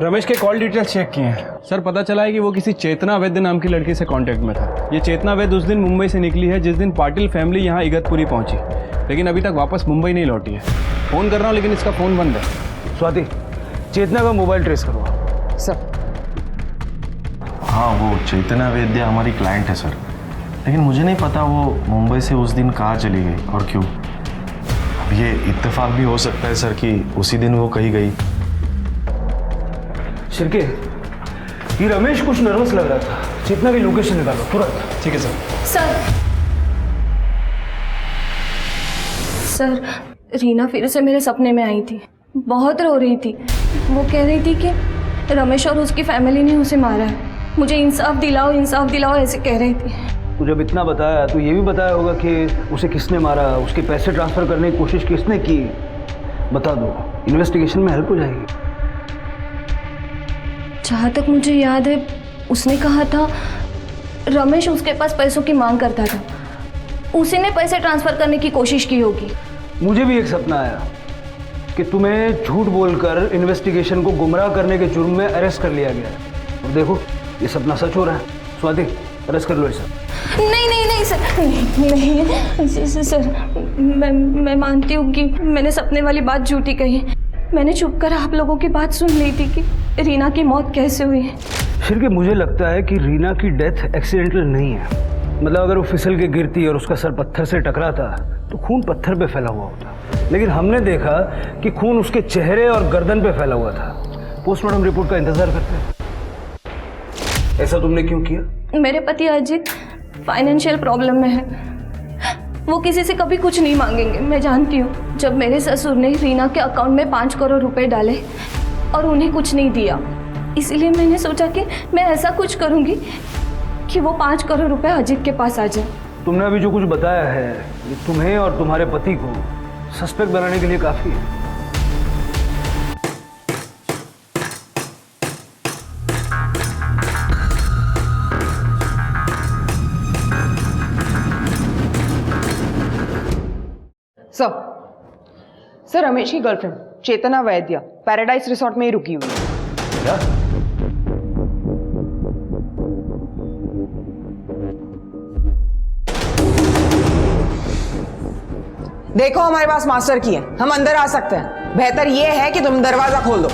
रमेश के कॉल डिटेल्स चेक किए हैं सर। पता चला है कि वो किसी चेतना वैद्य नाम की लड़की से कांटेक्ट में था। ये चेतना वैद्य उस दिन मुंबई से निकली है जिस दिन पाटिल फैमिली यहाँ इगतपुरी पहुंची, लेकिन अभी तक वापस मुंबई नहीं लौटी है। फ़ोन कर रहा हूँ लेकिन इसका फ़ोन बंद है। स्वाति, चेतना का मोबाइल ट्रेस करवाओ। सर। हाँ, वो चेतना वैद्य हमारी क्लाइंट है सर, लेकिन मुझे नहीं पता वो मुंबई से उस दिन कहाँ चली गई और क्यों। अब ये इत्तेफाक भी हो सकता है सर कि उसी दिन वो कहीं गई। शिरके, ये रमेश कुछ नर्वस लग रहा था, चेतना की लोकेशन निकालो तुरंत। ठीक है सर। सर, रीना फिर से मेरे सपने में आई थी, बहुत रो रही थी। वो कह रही थी कि रमेश और उसकी फैमिली ने उसे मारा है, मुझे इंसाफ दिलाओ ऐसे कह रही थी। तू जब इतना बताया तो ये भी बताया होगा कि उसे किसने मारा, उसके पैसे ट्रांसफ़र करने की कोशिश किसने की। बता दो, इन्वेस्टिगेशन में हेल्प हो जाएगी। जहाँ तक मुझे याद है उसने कहा था रमेश उसके पास पैसों की मांग करता था, उसी ने पैसे ट्रांसफ़र करने की कोशिश की होगी। मुझे भी एक सपना आया कि तुम्हें झूठ बोलकर इन्वेस्टिगेशन को गुमराह करने के जुर्म में अरेस्ट कर लिया गया है, और देखो ये सपना सच हो रहा है। स्वाति, अरेस्ट कर लो इसे। नहीं सर, नहीं सर, मैं मानती हूँ कि मैंने सपने वाली बात झूठी कही। मैंने चुप कर आप लोगों की बात सुन ली थी कि रीना की मौत कैसे हुई है। शिरके, मुझे लगता है कि रीना की डेथ एक्सीडेंटल नहीं है। मतलब अगर वो फिसल के गिरती और उसका सर पत्थर से टकराता तो खून पत्थर पे फैला हुआ होता, लेकिन हमने देखा कि खून उसके चेहरे और गर्दन पे फैला हुआ था। पोस्टमार्टम रिपोर्ट का इंतजार करते हैं। ऐसा तुमने क्यों किया? मेरे पति अजित फाइनेंशियल प्रॉब्लम में है, वो किसी से कभी कुछ नहीं मांगेंगे, मैं जानती हूँ। जब मेरे ससुर ने रीना के अकाउंट में 5 करोड़ रुपए डाले और उन्हें कुछ नहीं दिया, इसलिए मैंने सोचा कि मैं ऐसा कुछ करूँगी कि वो 5 करोड़ रुपए अजित के पास आ जाए। तुमने अभी जो कुछ बताया है ये तुम्हें और तुम्हारे पति को सस्पेक्ट बनाने के लिए काफ़ी है। सर, रमेश की गर्लफ्रेंड चेतना वैद्य पैराडाइज रिसोर्ट में ही रुकी हुई है। क्या? देखो हमारे पास मास्टर की है, हम अंदर आ सकते हैं। बेहतर यह है कि तुम दरवाजा खोल दो।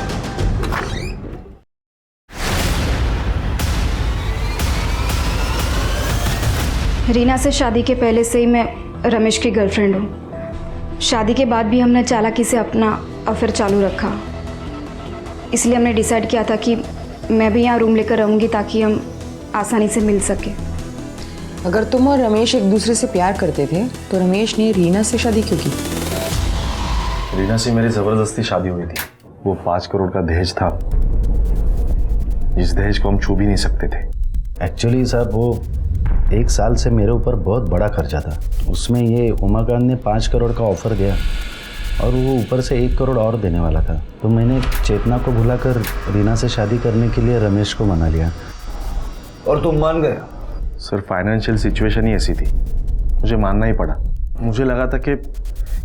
रीना से शादी के पहले से ही मैं रमेश की गर्लफ्रेंड हूँ। शादी के बाद भी हमने चालाकी से अपना अफेयर चालू रखा। इसलिए हमने डिसाइड किया था कि मैं भी यहाँ रूम लेकर रहूँगी ताकि हम आसानी से मिल सके। अगर तुम और रमेश एक दूसरे से प्यार करते थे तो रमेश ने रीना से शादी क्यों की? रीना से मेरी ज़बरदस्ती शादी हुई थी। वो 5 करोड़ का दहेज था, जिस दहेज को हम छू भी नहीं सकते थे। एक्चुअली साहब वो 1 साल से मेरे ऊपर बहुत बड़ा खर्चा था। उसमें ये उमाकांत ने 5 करोड़ का ऑफर दिया और वो ऊपर से 1 करोड़ और देने वाला था। तो मैंने चेतना को भुलाकर रीना से शादी करने के लिए रमेश को मना लिया। और तुम मान गए? सर फाइनेंशियल सिचुएशन ही ऐसी थी, मुझे मानना ही पड़ा। मुझे लगा था कि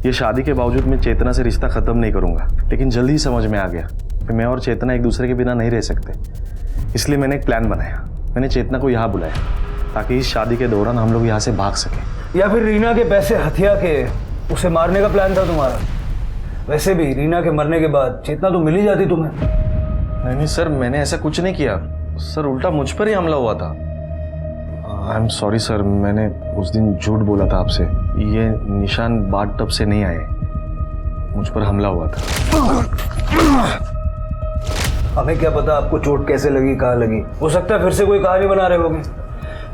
ये शादी के बावजूद मैं चेतना से रिश्ता ख़त्म नहीं करूँगा, लेकिन जल्दी ही समझ में आ गया कि मैं और चेतना एक दूसरे के बिना नहीं रह सकते। इसलिए मैंने एक प्लान बनाया। मैंने चेतना को यहाँ बुलाया ताकि इस शादी के दौरान हम लोग यहाँ से भाग सकें। या फिर रीना के पैसे हथिया के उसे मारने का प्लान था तुम्हारा? वैसे भी रीना के मरने के बाद चेतना तो मिल ही जाती तुम्हें। नहीं सर, मैंने ऐसा कुछ नहीं किया सर, उल्टा मुझ पर ही हमला हुआ था। आई एम सॉरी सर, मैंने उस दिन झूठ बोला था आपसे। ये निशान बाथ टब से नहीं आए, मुझ पर हमला हुआ था। हमें क्या पता आपको चोट कैसे लगी, कहाँ लगी। हो सकता है फिर से कोई कहानी बना रहे होगे।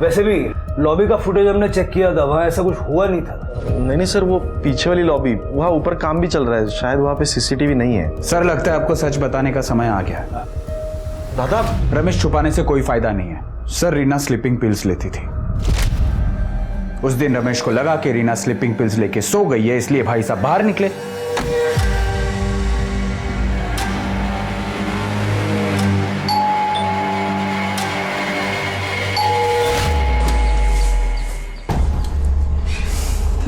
वैसे भी लॉबी का फुटेज हमने चेक किया था, वहाँ ऐसा कुछ हुआ नहीं था। नहीं सर, वो पीछे वाली लॉबी, वहाँ ऊपर काम भी चल रहा है, शायद वहाँ पे सीसीटीवी नहीं है। सर लगता है आपको सच बताने का समय आ गया है। दादा, रमेश छुपाने से कोई फायदा नहीं है। सर रीना स्लीपिंग पिल्स लेती थी। उस दिन रमेश को लगा कि रीना स्लीपिंग पिल्स लेके सो गई है, इसलिए भाई साहब बाहर निकले।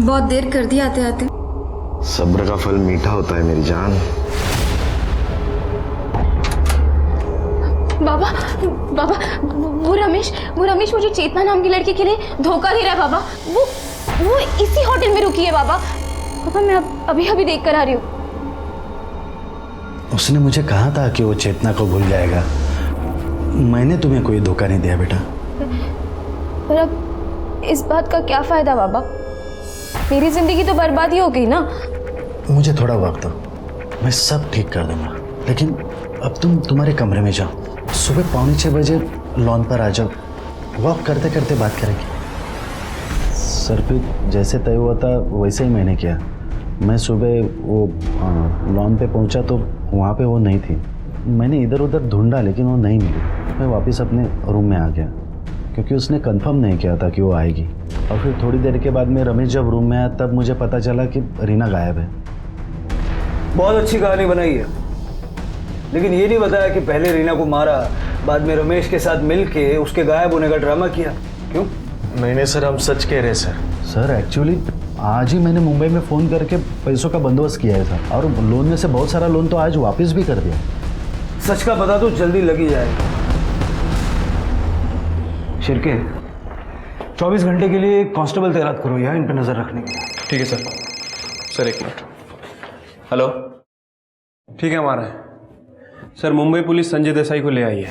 बहुत देर कर दी आते आते। सब्र का फल मीठा होता है मेरी जान। बाबा बाबा, वो रमेश मुझे चेतना नाम की लड़की के लिए धोखा दे रहा है बाबा। वो इसी होटल में रुकी है बाबा। पापा मैं अभी देख कर आ रही हूँ। उसने मुझे कहा था कि वो चेतना को भूल जाएगा। मैंने तुम्हें कोई धोखा नहीं दिया बेटा। पर अब इस बात का क्या फायदा बाबा? मेरी जिंदगी तो बर्बाद ही हो गई ना। मुझे थोड़ा वक्त दो, मैं सब ठीक कर दूंगा। लेकिन अब तुम तुम्हारे कमरे में जाओ, सुबह 5:45 बजे लॉन पर आ जाओ, वॉक करते करते बात करेंगे। सर पे जैसे तय हुआ था वैसे ही मैंने किया। मैं सुबह वो लॉन पे पहुंचा तो वहाँ पे वो नहीं थी। मैंने इधर उधर ढूंढा लेकिन वो नहीं मिली। मैं वापस अपने रूम में आ गया क्योंकि उसने कंफर्म नहीं किया था कि वो आएगी। और फिर थोड़ी देर के बाद में रमेश जब रूम में आया तब मुझे पता चला कि रीना गायब है। बहुत अच्छी कहानी बनाई है, लेकिन ये नहीं बताया कि पहले रीना को मारा, बाद में रमेश के साथ मिलके उसके गायब होने का ड्रामा किया। क्यों? नहीं सर, हम सच कह रहे हैं सर एक्चुअली आज ही मैंने मुंबई में फ़ोन करके पैसों का बंदोबस्त किया है सर, और लोन में से बहुत सारा लोन तो आज वापस भी कर दिया। सच का पता तो जल्दी लग ही जाएगा। शिरके 24 घंटे के लिए एक कांस्टेबल तैनात करो यहाँ इन पर नजर रखने के लिए। ठीक है सर। सर एक मिनट। हेलो, ठीक है हमारा है सर। मुंबई पुलिस संजय देसाई को ले आई है।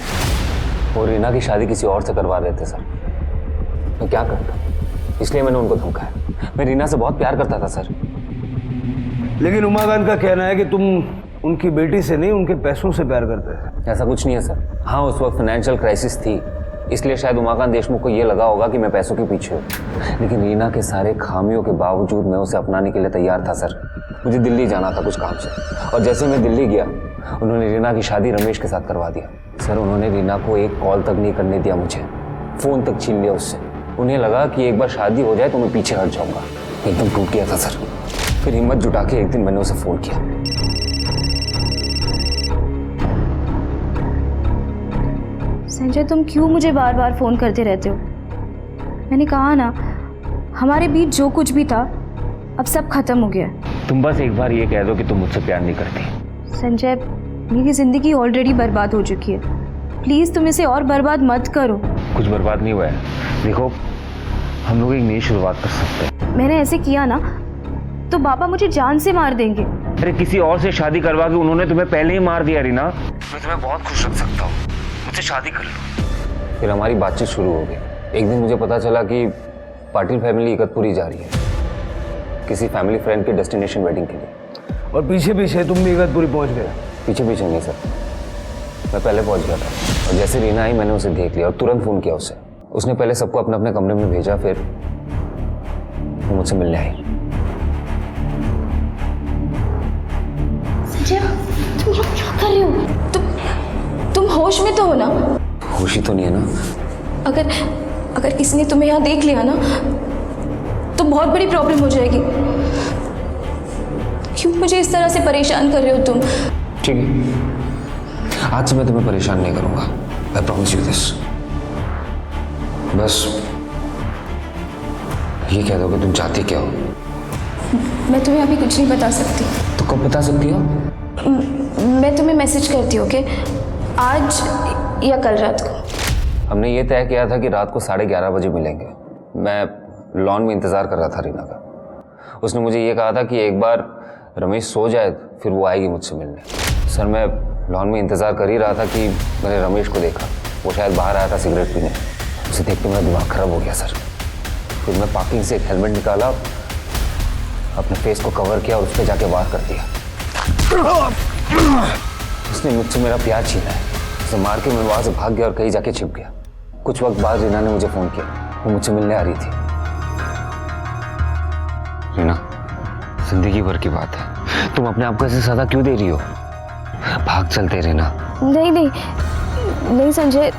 वो रीना की शादी किसी और से करवा रहे थे सर। मैं क्या करता, इसलिए मैंने उनको धमकाया। मैं रीना से बहुत प्यार करता था सर। लेकिन उमाकांत का कहना है कि तुम उनकी बेटी से नहीं उनके पैसों से प्यार करते हैं। ऐसा कुछ नहीं है सर। हाँ, उस वक्त फाइनेंशियल क्राइसिस थी, इसलिए शायद उमाकांत देशमुख को ये लगा होगा कि मैं पैसों के पीछे हूँ। लेकिन रीना के सारे खामियों के बावजूद मैं उसे अपनाने के लिए तैयार था सर। मुझे दिल्ली जाना था कुछ काम से, और जैसे मैं दिल्ली गया उन्होंने रीना की शादी रमेश के साथ करवा दिया सर। उन्होंने रीना को एक कॉल तक नहीं करने दिया, मुझे फ़ोन तक छीन लिया उससे। उन्हें लगा कि एक बार शादी हो जाए तो मैं पीछे हट जाऊँगा। एकदम टूट गया था सर। फिर हिम्मत जुटा के एक दिन मैंने उसे फ़ोन किया। संजय, तुम क्यों मुझे बार बार फ़ोन करते रहते हो? मैंने कहा ना, हमारे बीच जो कुछ भी था अब सब खत्म हो गया। तुम बस एक बार ये कह दो कि तुम मुझसे प्यार नहीं करती। संजय, मेरी ज़िंदगी ऑलरेडी बर्बाद हो चुकी है। प्लीज़ तुम इसे और बर्बाद मत करो। कुछ बर्बाद नहीं हुआ है। देखो, हम लोग एक नई शुरुआत कर सकते हैं। मैंने ऐसे किया ना तो पापा मुझे जान से मार देंगे। अरे किसी और से शादी करवा के उन्होंने तुम्हें पहले ही मार दिया रीना। मैं तुम्हें बहुत खुश रख सकता हूँ, मुझसे शादी कर लो। फिर हमारी बातचीत शुरू हो गई। एक दिन मुझे पता चला कि पाटिल फैमिली इगतपुरी जा रही है किसी फैमिली फ्रेंड के डेस्टिनेशन वेडिंग के लिए। और पीछे पीछे तुम भी इगतपुरी पहुंच गए? पीछे पीछे नहीं सर, मैं पहले पहुंच गया था और जैसे रीना आई मैंने उसे देख लिया और तुरंत फ़ोन किया उसे। उसने पहले सबको अपने अपने कमरे में भेजा, फिर वो मुझसे मिलने आई। संजय, तुम यहाँ क्या कर रहे हो? तुम होश में तो हो ना? होश ही तो नहीं है ना। अगर किसी ने तुम्हें यहाँ देख लिया ना तो बहुत बड़ी प्रॉब्लम हो जाएगी। क्यों मुझे इस तरह से परेशान कर रहे हो तुम? ठीक है, आज से मैं तुम्हें परेशान नहीं करूंगा। I promise you this. बस ये कह दो कि तुम चाहती क्या हो। मैं तुम्हें अभी कुछ नहीं बता सकती। तो कब बता सकती हो? मैं तुम्हें मैसेज करती हूँ, ओके? आज या कल रात को। हमने ये तय किया था कि रात को 11:30 बजे मिलेंगे। मैं लॉन में इंतज़ार कर रहा था रीना का। उसने मुझे ये कहा था कि एक बार रमेश सो जाए फिर वो आएगी मुझसे मिलने। सर, मैं लॉन में इंतज़ार कर ही रहा था कि मैंने रमेश को देखा। वो शायद बाहर आया था सिगरेट पीने। उसे देख के मेरा दिमाग ख़राब हो गया सर। फिर मैं पार्किंग से एक हेलमेट निकाला, अपने फेस को कवर किया और उस पर जाके वार कर दिया। उसने मुझसे मेरा प्यार छीना है। उसे मार के मैं वहाँ से भाग गया और कहीं जाके छिप गया। कुछ वक्त बाद रीना ने मुझे फ़ोन किया, वो मुझसे मिलने आ रही थी। रीना, जिंदगी भर की बात है, तुम अपने आप को ऐसे सजा क्यों दे रही हो? भाग चलते रीना। नहीं संजय,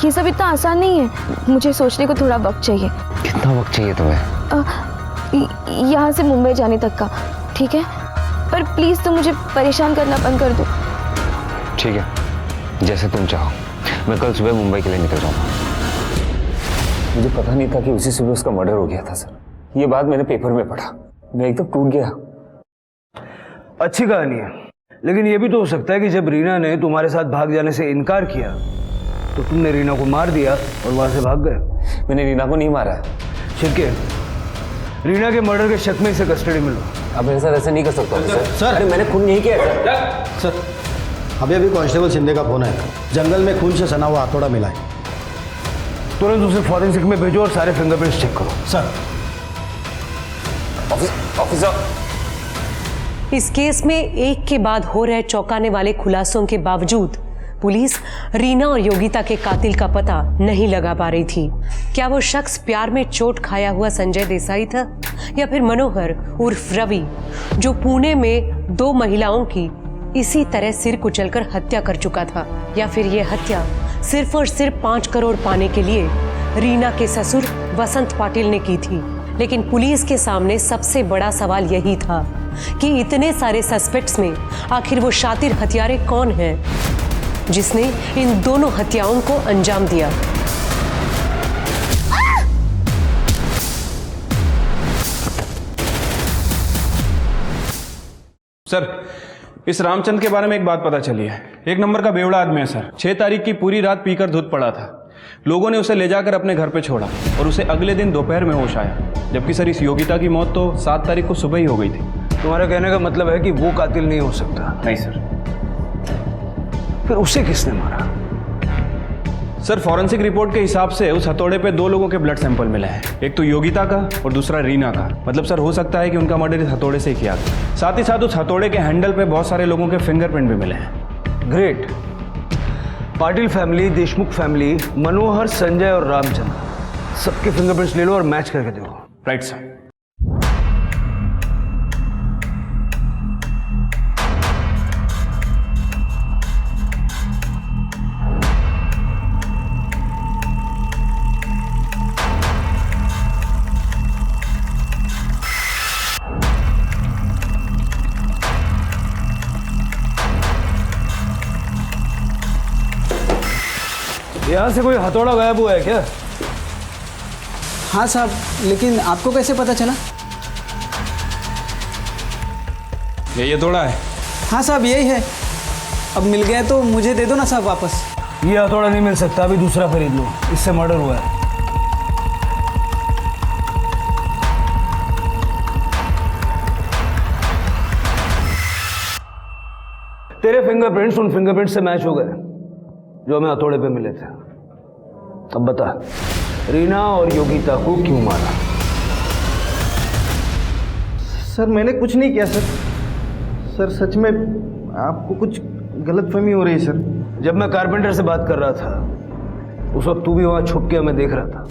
ये सब इतना आसान नहीं है। मुझे सोचने को थोड़ा वक्त चाहिए। कितना वक्त चाहिए तुम्हें? यहाँ से मुंबई जाने तक का, ठीक है? पर प्लीज़ तुम मुझे परेशान करना बंद कर दो। ठीक है, जैसे तुम चाहो। मैं कल सुबह मुंबई के लिए निकल जाऊंगा। मुझे पता नहीं था कि उसी सुबह उसका मर्डर हो गया था सर। ये बात मैंने पेपर में पढ़ा, मैं एकदम टूट गया। अच्छी कहानी है, लेकिन ये भी तो हो सकता है कि जब रीना ने तुम्हारे साथ भाग जाने से इनकार किया तो तुमने रीना को मार दिया और वहां से भाग गए। मैंने रीना को नहीं मारा है। ठीक है, रीना के मर्डर के शक में इसे कस्टडी में लो। अब मेरे साथ ऐसा नहीं कर सकता सर। अरे मैंने खून नहीं किया सर। अभी कांस्टेबल शिंदे का फोन है। जंगल में खून से सना हुआ हथौड़ा मिला है। तुरंत उसे फॉरेंसिक में भेजो और सारे फिंगरप्रिंट्स चेक करो। सर। ऑफिसर, इस केस में एक के बाद हो रहे चौंकाने वाले खुलासों के बावजूद पुलिस रीना और योगिता के कातिल का पता नहीं लगा पा रही थी। क्या वो शख्स प्यार में चोट खाया हुआ संजय देसाई था, या फिर मनोहर उर्फ रवि, जो पुणे में 2 महिलाओं की इसी तरह सिर कुचलकर हत्या कर चुका था, या फिर ये हत्या सिर्फ और सिर्फ 5 करोड़ पाने के लिए रीना के ससुर वसंत पाटिल ने की थी। लेकिन पुलिस के सामने सबसे बड़ा सवाल यही था कि इतने सारे सस्पेक्ट्स में आखिर वो शातिर हत्यारे कौन है जिसने इन दोनों हत्याओं को अंजाम दिया। सर, इस रामचंद के बारे में एक बात पता चली है। 1 नंबर का बेवड़ा आदमी है सर। 6 तारीख की पूरी रात पीकर धुत पड़ा था। लोगों ने उसे ले जाकर अपने घर पे छोड़ा और उसे अगले दिन दोपहर में होश आया। जबकि सर इस योगिता की मौत तो 7 तारीख को सुबह ही हो गई थी। तुम्हारा कहने का मतलब है कि वो कातिल नहीं हो सकता? नहीं सर। फिर उसे किसने मारा? सर, फॉरेंसिक रिपोर्ट के हिसाब से उस हथौड़े पे 2 लोगों के ब्लड सैंपल मिले हैं। एक तो योगिता का और दूसरा रीना का। मतलब सर, हो सकता है कि उनका मर्डर इस हथौड़े से ही किया गया। साथ ही साथ उस हथौड़े के हैंडल पे बहुत सारे लोगों के फिंगरप्रिंट भी मिले हैं। Great. Patil family, Deshmukh family, Manohar, Sanjay और रामचंद्र, सबके फिंगरप्रिंट्स ले लो और मैच करके देखो। Right sir. यहाँ से कोई हथौड़ा गायब हुआ है क्या? हाँ साहब, लेकिन आपको कैसे पता चला? ये हथौड़ा है? हाँ साहब, यही है। अब मिल गया तो मुझे दे दो ना साहब वापस। ये हथौड़ा नहीं मिल सकता, अभी दूसरा खरीद लो, इससे मर्डर हुआ है। तेरे फिंगरप्रिंट्स उन फिंगरप्रिंट्स से मैच हो गए जो हमें हथौड़े पे मिले थे। अब बता, रीना और योगिता को क्यों मारा? सर मैंने कुछ नहीं किया सर। सर सच में आपको कुछ गलतफहमी हो रही है सर। जब मैं कारपेंटर से बात कर रहा था उस वक्त तू भी वहां छुप के हमें देख रहा था।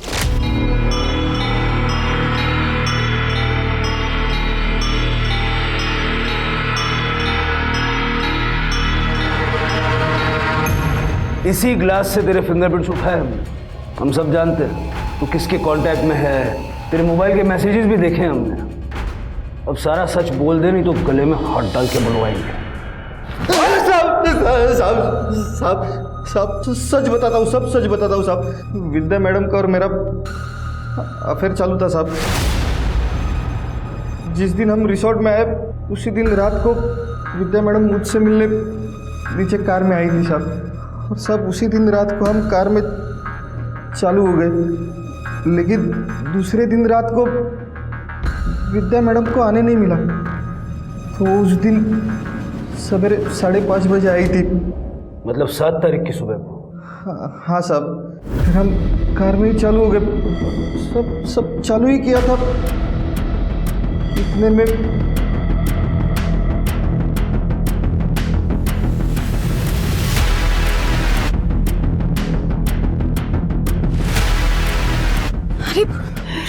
इसी ग्लास से तेरे फिंगरप्रिंट्स उठाए हमने। हम सब जानते हैं तू किसके कांटेक्ट में है, तेरे मोबाइल के मैसेजेस भी देखे हमने। अब सारा सच बोल दे, नहीं तो गले में हाथ डाल के बुलवाएंगे। साहब सच बताता हूँ, सब सच बताता हूँ साहब। विद्या मैडम का और मेरा अफेयर चालू था साहब। जिस दिन हम रिसोर्ट में आए उसी दिन रात को विद्या मैडम मुझसे मिलने नीचे कार में आई थी साहब। और सब उसी दिन रात को हम कार में चालू हो गए, लेकिन दूसरे दिन रात को विद्या मैडम को आने नहीं मिला। तो उस दिन सवेरे 5:30 बजे आई थी। मतलब 7 तारीख की सुबह को? हाँ साहब। फिर हम कार में ही चालू हो गए, सब चालू ही किया था। इतने में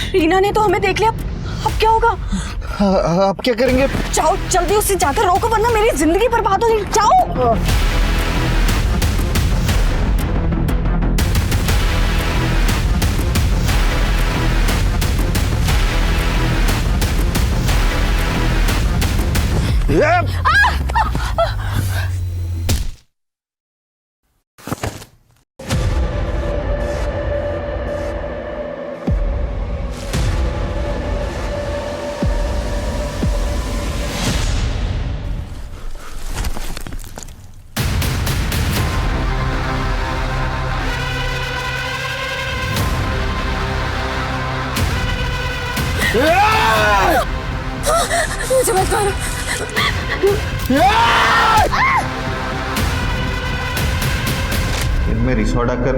रीना ने तो हमें देख लिया, अब क्या होगा? आप क्या करेंगे? जाओ जल्दी उससे जाकर रोको, वरना मेरी जिंदगी बर्बाद हो जाएगी। जाओ। मुझे मत मारो। फिर मैं रिसोर्ट आकर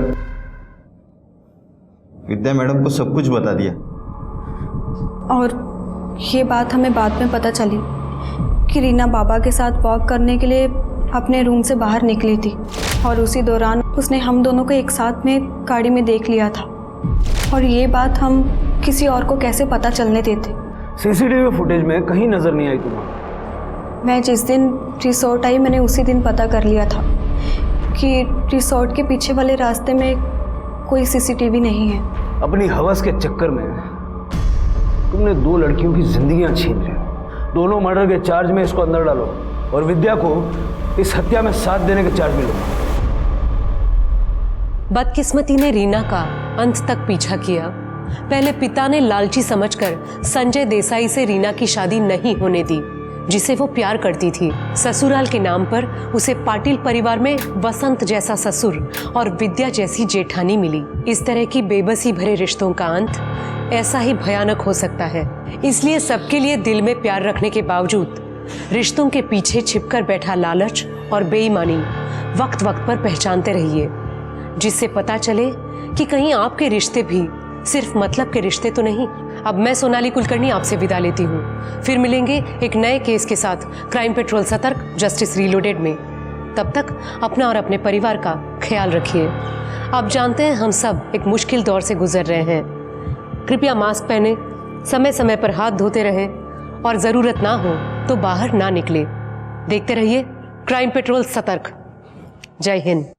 विद्या मैडम को सब कुछ बता दिया। और ये बात हमें बाद में पता चली कि रीना बाबा के साथ वॉक करने के लिए अपने रूम से बाहर निकली थी और उसी दौरान उसने हम दोनों को एक साथ में गाड़ी में देख लिया था। और ये बात हम किसी और को कैसे पता चलने देते? सीसीटीवी फुटेज में कहीं नजर नहीं आई तुम्हारी। मैं जिस दिन रिसोर्ट आई मैंने उसी दिन पता कर लिया था कि रिसोर्ट के पीछे वाले रास्ते में कोई सीसीटीवी नहीं है। अपनी हवस के चक्कर में तुमने 2 लड़कियों की जिंदगियां छीन ली। दोनों मर्डर के चार्ज में इसको अंदर डालो और विद्या को इस हत्या में साथ देने के चार्ज में लो। बदकिस्मती ने रीना का अंत तक पीछा किया। पहले पिता ने लालची समझकर संजय देसाई से रीना की शादी नहीं होने दी, जिसे वो प्यार करती थी। ससुराल के नाम पर उसे पाटिल परिवार में वसंत जैसा ससुर और विद्या जैसी जेठानी मिली। इस तरह की बेबसी भरे रिश्तों का अंत ऐसा ही भयानक हो सकता है। इसलिए सबके लिए दिल में प्यार रखने के बावजूद रिश्तों के पीछे छिपकर बैठा लालच और बेईमानी वक्त वक्त पर पहचानते रहिए, जिससे पता चले कि कहीं आपके रिश्ते भी सिर्फ मतलब के रिश्ते तो नहीं। अब मैं सोनाली कुलकर्णी आपसे विदा लेती हूँ। फिर मिलेंगे एक नए केस के साथ क्राइम पेट्रोल सतर्क जस्टिस रीलोडेड में। तब तक अपना और अपने परिवार का ख्याल रखिए। आप जानते हैं हम सब एक मुश्किल दौर से गुजर रहे हैं। कृपया मास्क पहने, समय समय पर हाथ धोते रहें और ज़रूरत ना हो तो बाहर ना निकले। देखते रहिए क्राइम पेट्रोल सतर्क। जय हिंद।